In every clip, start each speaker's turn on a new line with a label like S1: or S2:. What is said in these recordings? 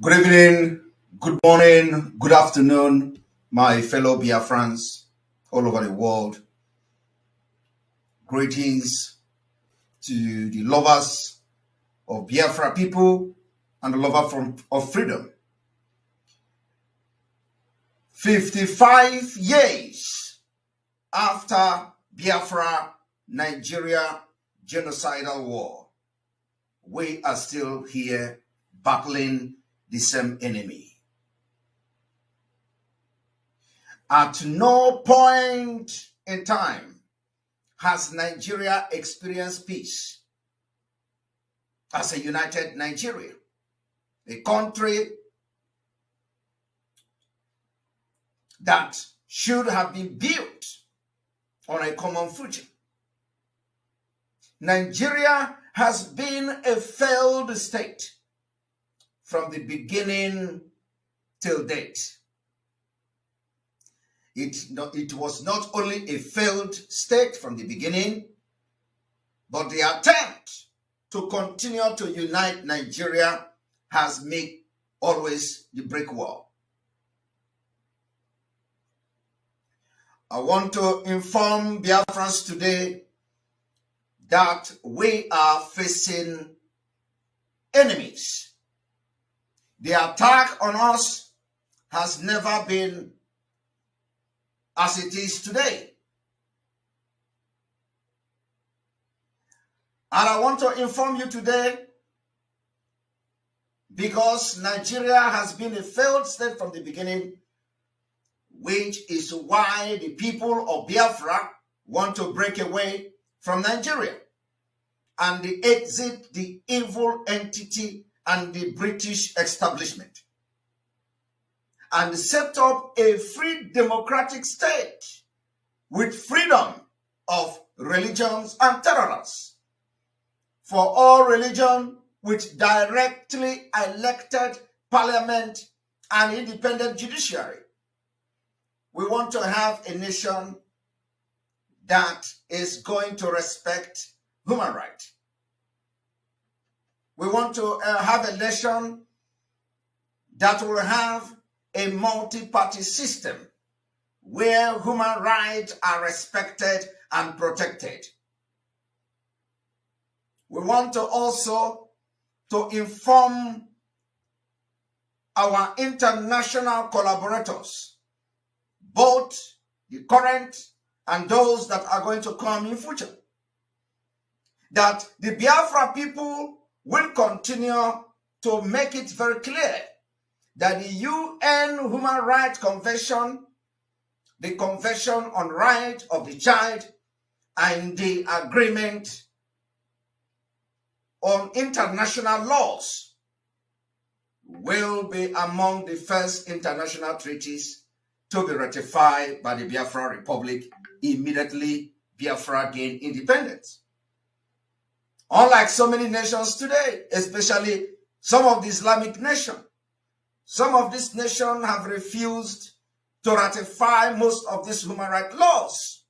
S1: Good evening, good morning, good afternoon, my fellow Biafrans all over the world. Greetings to the lovers of Biafra people and the lover of freedom. 55 years after Biafra Nigeria genocidal war, we are still here battling the same enemy. At no point in time has Nigeria experienced peace as a united Nigeria, a country that should have been built on a common future. Nigeria has been a failed state from the beginning till date. It was not only a failed state from the beginning, but the attempt to continue to unite Nigeria has made always the brick wall. I want to inform Biafrans today that we are facing enemies. The attack on us has never been as it is today. And I want to inform you today because Nigeria has been a failed state from the beginning, which is why the people of Biafra want to break away from Nigeria and exit the evil entity and the British establishment and set up a free democratic state with freedom of religions and tolerance for all religion, with directly elected parliament and independent judiciary. We want to have a nation that is going to respect human rights. We want to have a nation that will have a multi-party system where human rights are respected and protected. We want to also to inform our international collaborators, both the current and those that are going to come in future, that the Biafra people will continue to make it very clear that the UN Human Rights Convention, the Convention on Rights of the Child, and the Agreement on International Laws will be among the first international treaties to be ratified by the Biafra Republic immediately Biafra gained independence. Unlike so many nations today, especially some of the Islamic nations, some of these nations have refused to ratify most of these human rights laws.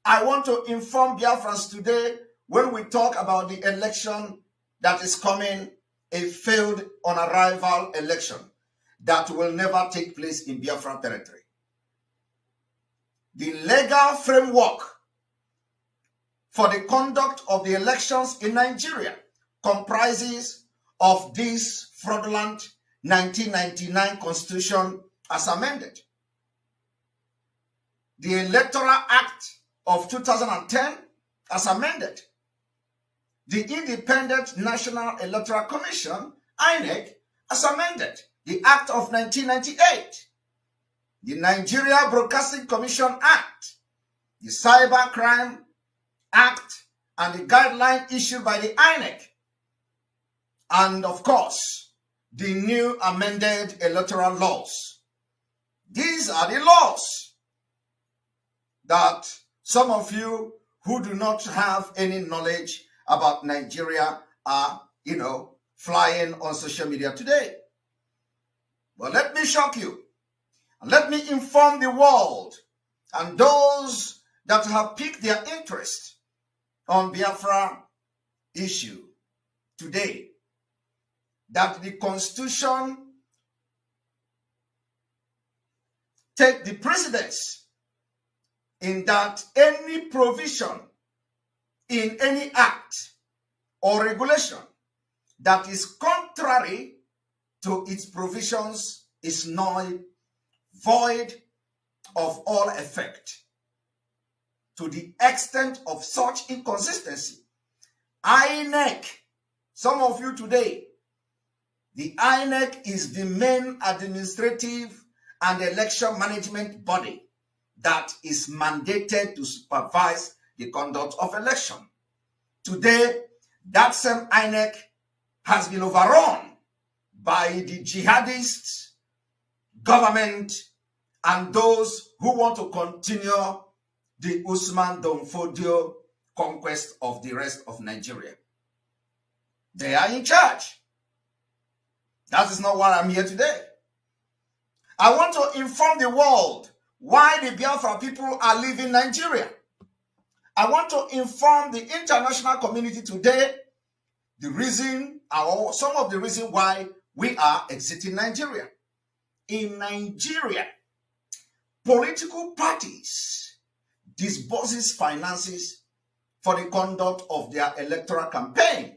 S1: I want to inform Biafrans today, when we talk about the election that is coming, a failed on arrival election that will never take place in Biafra territory. The legal framework for the conduct of the elections in Nigeria comprises of this fraudulent 1999 Constitution as amended, the Electoral Act of 2010 as amended, the Independent National Electoral Commission, INEC, as amended, the Act of 1998, the Nigeria Broadcasting Commission Act, the Cybercrime Act, and the guideline issued by the INEC, and of course, the new amended electoral laws. These are the laws that some of you who do not have any knowledge about Nigeria are, flying on social media today. But let me shock you, and let me inform the world and those that have piqued their interest on Biafra issue today that the Constitution take the precedence in that any provision in any act or regulation that is contrary to its provisions is null, void of all effect. To the extent of such inconsistency, INEC, some of you today, the INEC is the main administrative and election management body that is mandated to supervise the conduct of election. Today, that same INEC has been overrun by the jihadists, government, and those who want to continue the Usman Donfodio conquest of the rest of Nigeria. They are in charge. That is not why I'm here today. I want to inform the world why the Biafra people are leaving Nigeria. I want to inform the international community today the reason, or some of the reason why we are exiting Nigeria. In Nigeria, political parties disburses finances for the conduct of their electoral campaign.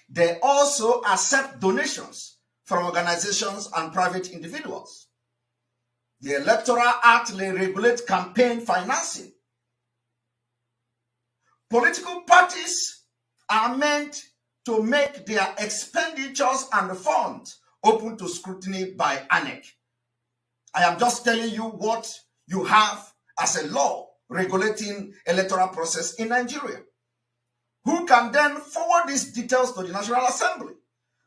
S1: They also accept donations from organizations and private individuals. The Electoral Act regulates campaign financing. Political parties are meant to make their expenditures and funds open to scrutiny by INEC. I am just telling you what you have as a law regulating electoral process in Nigeria. Who can then forward these details to the National Assembly?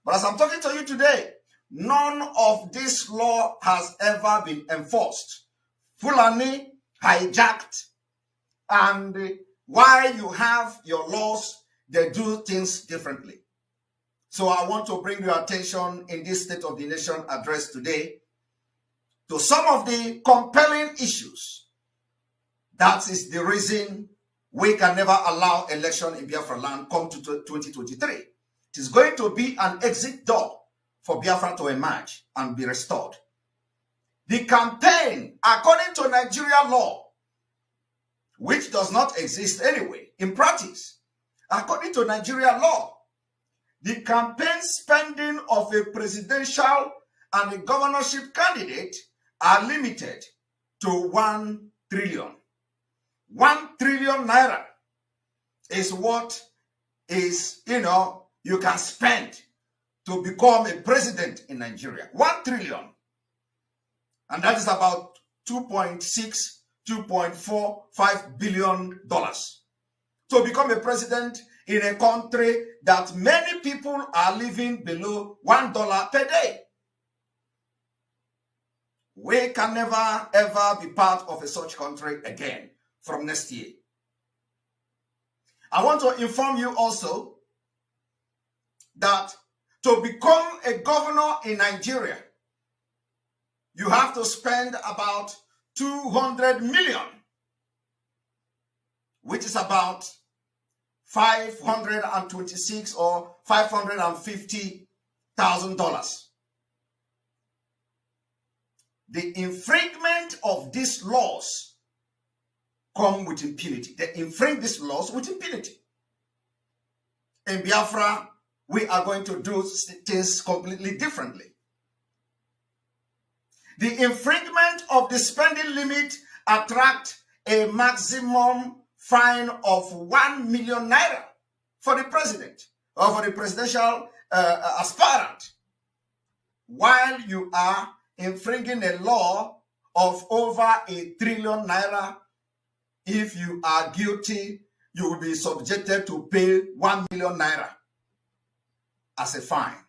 S1: But as I'm talking to you today, none of this law has ever been enforced. Fulani hijacked, and while you have your laws, they do things differently. So I want to bring your attention in this State of the Nation address today to some of the compelling issues. That is the reason we can never allow election in Biafra land come to 2023. It is going to be an exit door for Biafra to emerge and be restored. The campaign, according to Nigeria law, which does not exist anyway in practice, according to Nigeria law, the campaign spending of a presidential and a governorship candidate are limited to 1 trillion. 1 trillion naira is what is, you can spend to become a president in Nigeria. 1 trillion. And that is about $2.45 billion. To become a president in a country that many people are living below $1 per day. We can never, ever be part of a such country again from next year. I want to inform you also that to become a governor in Nigeria, you have to spend about 200 million, which is about $526 or $550,000. The infringement of these laws come with impunity. They infringe these laws with impunity. In Biafra, we are going to do things completely differently. The infringement of the spending limit attract a maximum fine of 1 million naira for the president or for the presidential aspirant, while you are infringing a law of over 1 trillion naira. If you are guilty, you will be subjected to pay 1 million naira as a fine.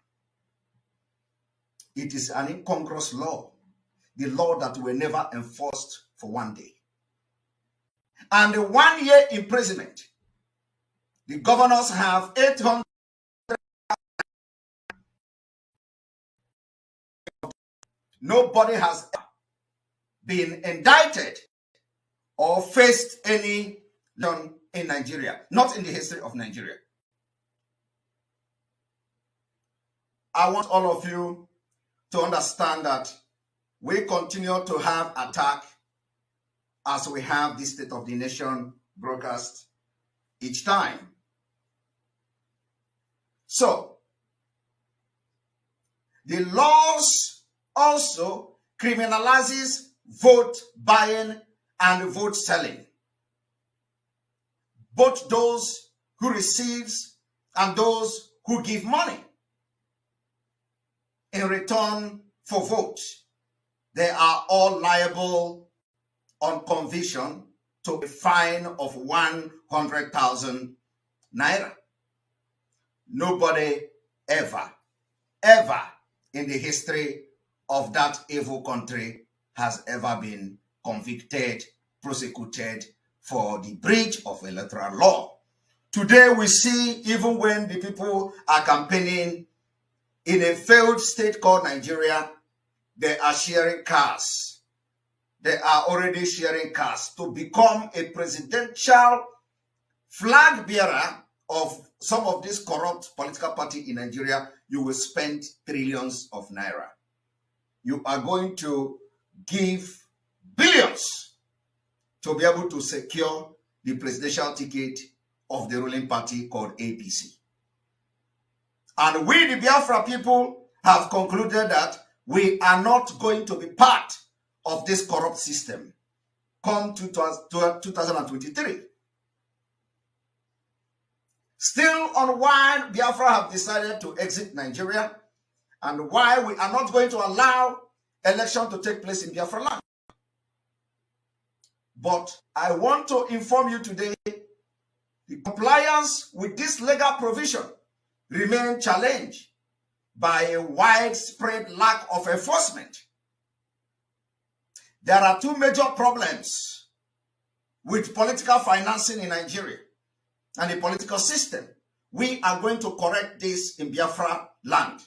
S1: It is an incongruous law, the law that were never enforced for 1 day. And the 1 year imprisonment, the governors have 800. Nobody has been indicted or faced any loan in Nigeria, not in the history of Nigeria. I want all of you to understand that we continue to have attack as we have the State of the Nation broadcast each time. So, the laws also criminalizes vote buying and vote selling. Both those who receives and those who give money in return for votes, they are all liable on conviction to a fine of 100,000 naira. Nobody ever in the history of that evil country has ever been convicted, prosecuted for the breach of electoral law. Today we see, even when the people are campaigning in a failed state called Nigeria, they are sharing cars. They are already sharing cars to become a presidential flag bearer of some of this corrupt political party in Nigeria. You will spend trillions of naira. You are going to give billions to be able to secure the presidential ticket of the ruling party called APC. And we, the Biafra people, have concluded that we are not going to be part of this corrupt system come 2023. Still on why Biafra have decided to exit Nigeria and why we are not going to allow election to take place in Biafra land. But I want to inform you today, the compliance with this legal provision remain challenged by a widespread lack of enforcement. There are two major problems with political financing in Nigeria and the political system. We are going to correct this in Biafra land.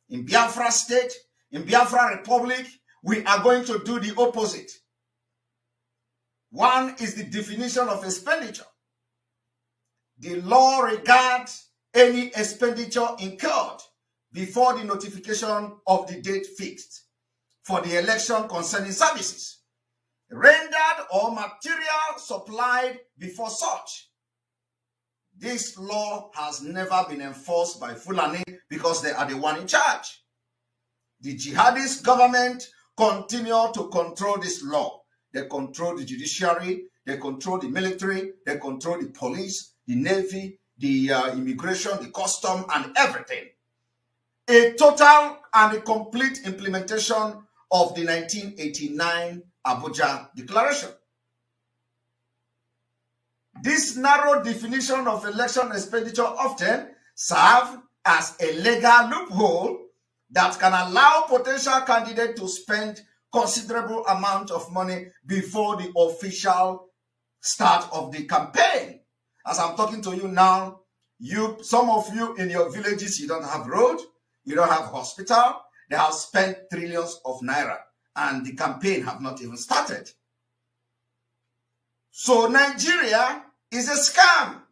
S1: In Biafra state, in Biafra Republic, we are going to do the opposite. One is the definition of expenditure. The law regards any expenditure incurred before the notification of the date fixed for the election concerning services rendered or material supplied before such. This law has never been enforced by Fulani because they are the one in charge. The jihadist government continue to control this law. They control the judiciary, they control the military, they control the police, the navy, the immigration, the custom, and everything. A total and a complete implementation of the 1989 Abuja Declaration. This narrow definition of election expenditure often serves as a legal loophole that can allow potential candidates to spend considerable amount of money before the official start of the campaign. As I'm talking to you now, some of you in your villages, you don't have road, you don't have hospital, they have spent trillions of naira and the campaign have not even started. So Nigeria is a scam.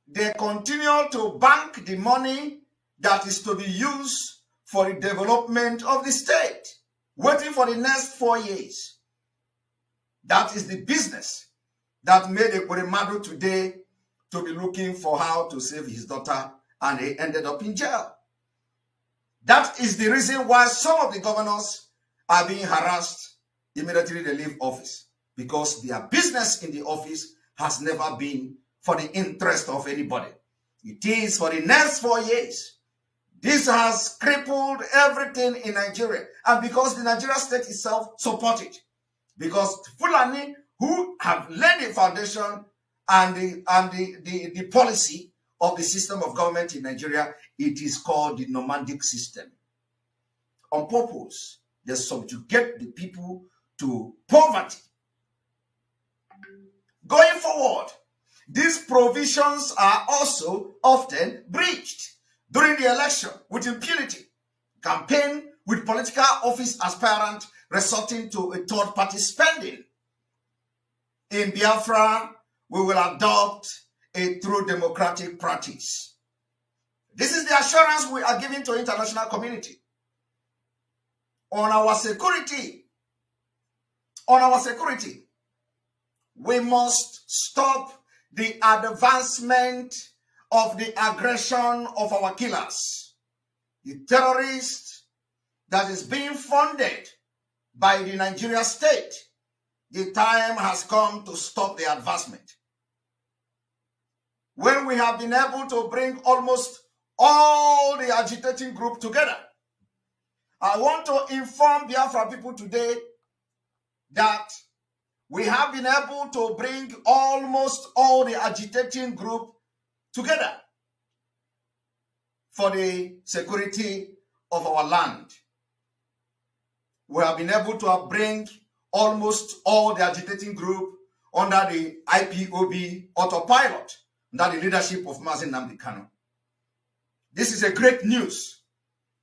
S1: They continue to bank the money that is to be used for the development of the state, waiting for the next 4 years. That is the business that made Ekweremadu today to be looking for how to save his daughter, and he ended up in jail. That is the reason why some of the governors are being harassed immediately they leave office, because their business in the office has never been for the interest of anybody. It is for the next 4 years. This has crippled everything in Nigeria, and because the Nigeria state itself supports it, because Fulani, who have laid the foundation and the policy of the system of government in Nigeria, it is called the nomadic system. On purpose, they subjugate the people to poverty. Going forward, these provisions are also often breached during the election with impunity. Campaign with political office aspirant resorting to a third-party spending. In Biafra, we will adopt a true democratic practice. This is the assurance we are giving to international community on our security. On our security, we must stop the advancement of the aggression of our killers, the terrorists that is being funded by the Nigeria state. The time has come to stop the advancement. When we have been able to bring almost all the agitating group together, I want to inform Biafra people today that we have been able to bring almost all the agitating group together for the security of our land. We have been able to bring almost all the agitating group under the IPOB autopilot, under the leadership of Mazi Nnamdi Kanu. This is a great news.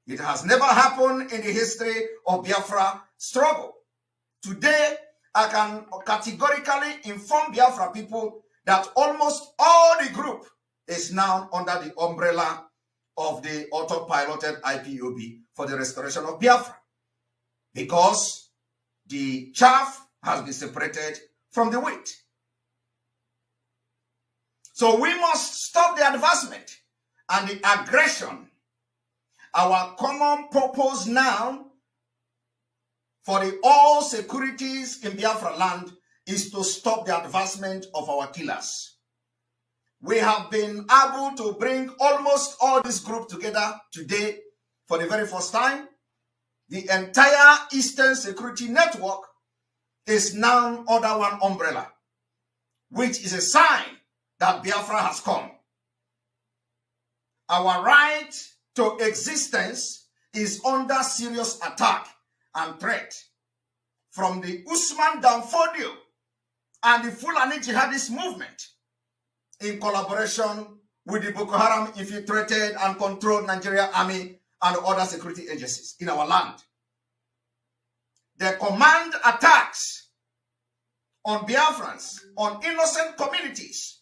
S1: It has never happened in the history of Biafra struggle. Today, I can categorically inform Biafra people that almost all the group is now under the umbrella of the autopiloted IPOB for the restoration of Biafra, because the chaff has been separated from the wheat. So we must stop the advancement and the aggression. Our common purpose now for the all securities in Biafra land is to stop the advancement of our killers. We have been able to bring almost all this group together today for the very first time. The entire Eastern Security Network is now under one umbrella, which is a sign that Biafra has come. Our right to existence is under serious attack and threat from the Usman Danfodio and the Fulani Jihadist movement in collaboration with the Boko Haram infiltrated and controlled Nigeria Army and other security agencies in our land. They command attacks on Biafrans, on innocent communities.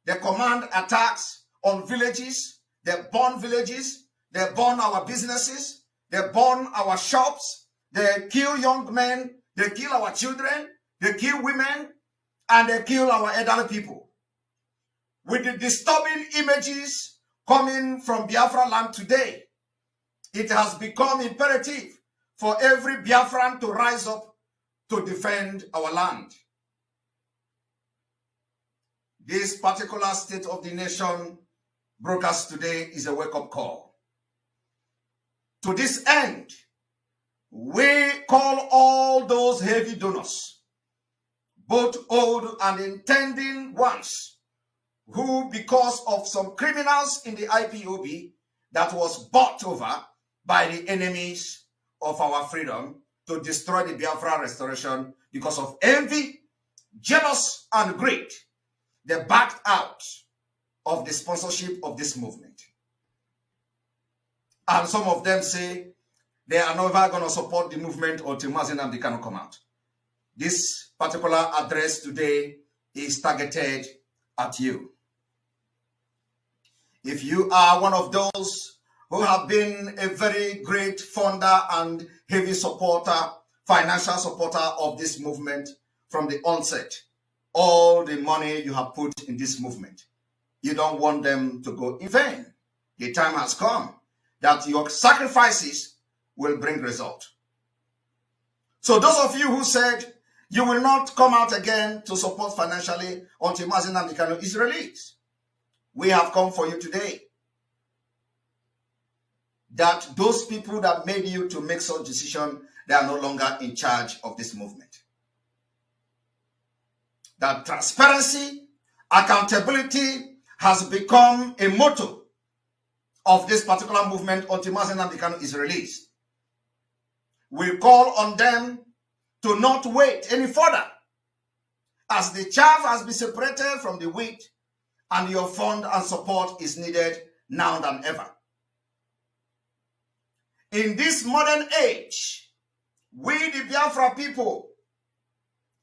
S1: They command attacks on villages. They burn villages. They burn our businesses. They burn our shops. They kill young men. They kill our children. They kill women. And they kill our elderly people. With the disturbing images coming from Biafra land today, it has become imperative for every Biafran to rise up to defend our land. This particular state of the nation broadcast today is a wake-up call. To this end, we call all those heavy donors, both old and intending ones, who, because of some criminals in the IPOB that was bought over by the enemies of our freedom to destroy the Biafra restoration because of envy, jealous, and greed, they backed out of the sponsorship of this movement. And some of them say they are never going to support the movement until Mazi Nnamdi Kanu come out. This particular address today is targeted at you. If you are one of those who have been a very great funder and heavy supporter, financial supporter of this movement from the onset, all the money you have put in this movement, you don't want them to go in vain. The time has come that your sacrifices will bring result. So those of you who said you will not come out again to support financially until Mazi Nnamdi Kanu is released, we have come for you today. That those people that made you to make such decision, they are no longer in charge of this movement. That transparency, accountability has become a motto of this particular movement until Mazi Nnamdi Kanu is released. We call on them to not wait any further, as the chaff has been separated from the wheat, and your fund and support is needed now than ever. In this modern age, we the Biafra people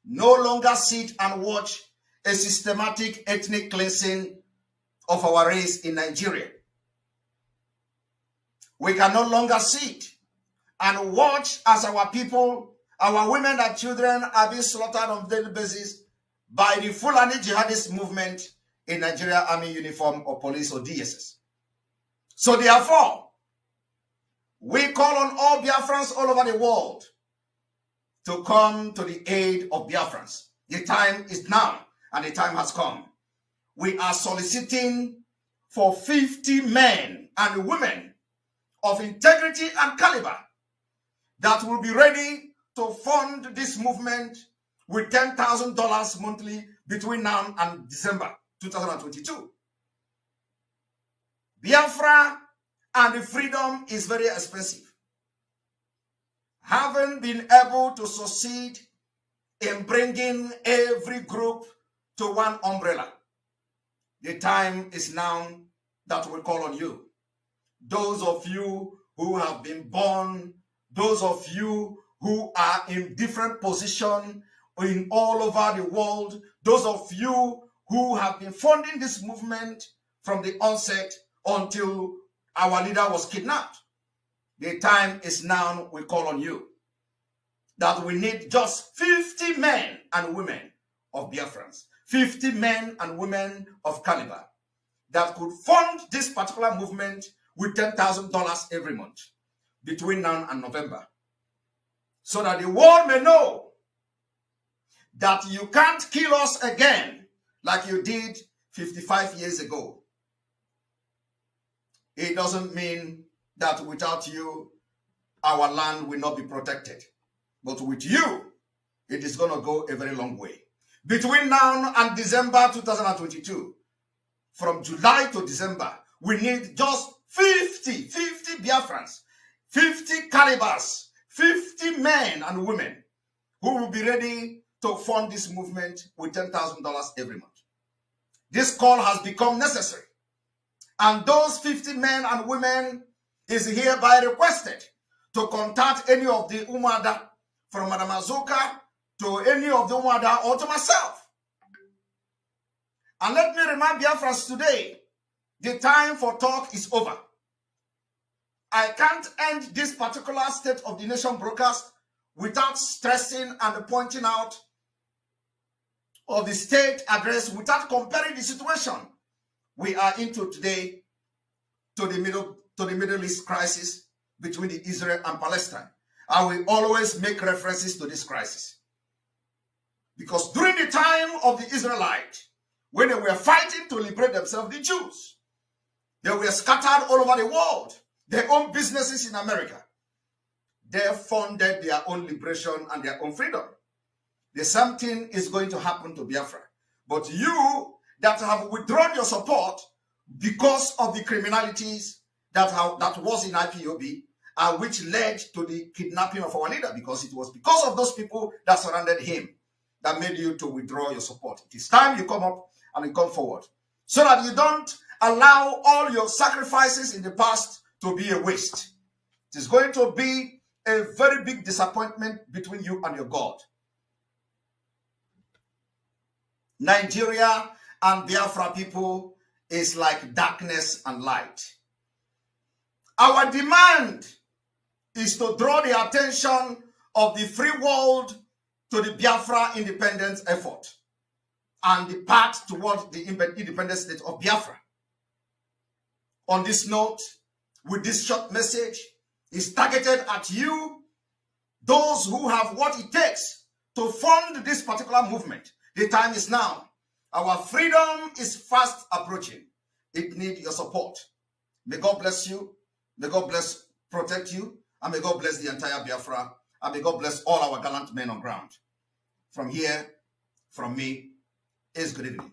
S1: no longer sit and watch a systematic ethnic cleansing of our race in Nigeria. We can no longer sit and watch as our people, our women and children are being slaughtered on a daily basis by the Fulani jihadist movement in Nigeria Army uniform or police or DSS. So therefore, we call on all Biafrans all over the world to come to the aid of Biafrans. The time is now and the time has come. We are soliciting for 50 men and women of integrity and caliber that will be ready to fund this movement with $10,000 monthly between now and December 2022. Biafra and the freedom is very expensive. Having been able to succeed in bringing every group to one umbrella, the time is now that we call on you. Those of you who have been born, those of you who are in different positions in all over the world, those of you who have been funding this movement from the onset until our leader was kidnapped. The time is now we call on you. That we need just 50 men and women of Biafrans, 50 men and women of caliber that could fund this particular movement with $10,000 every month between now and November. So that the world may know that you can't kill us again like you did 55 years ago. It doesn't mean that without you, our land will not be protected. But with you, it is going to go a very long way. Between now and December 2022, from July to December, we need just 50 Biafrans, 50 calibers, 50 men and women who will be ready to fund this movement with $10,000 every month. This call has become necessary. And those 50 men and women is hereby requested to contact any of the Umada, from Madam Azuka to any of the Umada or to myself. And let me remind Biafrans today, the time for talk is over. I can't end this particular State of the Nation broadcast without stressing and pointing out of the state address, without comparing the situation we are into today to the Middle East crisis between Israel and Palestine. I will always make references to this crisis. Because during the time of the Israelites, when they were fighting to liberate themselves, the Jews, they were scattered all over the world. They owned businesses in America. They funded their own liberation and their own freedom. The same thing is going to happen to Biafra. But you that have withdrawn your support because of the criminalities that was in IPOB, which led to the kidnapping of our leader, because it was because of those people that surrounded him that made you to withdraw your support. It is time you come up and you come forward, so that you don't allow all your sacrifices in the past to be a waste. It is going to be a very big disappointment between you and your God. Nigeria and Biafra people is like darkness and light. Our demand is to draw the attention of the free world to the Biafra independence effort and the path toward the independent state of Biafra. On this note, with this short message, is targeted at you, those who have what it takes to fund this particular movement. The time is now. Our freedom is fast approaching. It needs your support. May God bless you. May God protect you. And may God bless the entire Biafra. And may God bless all our gallant men on ground. From here, from me, is good evening.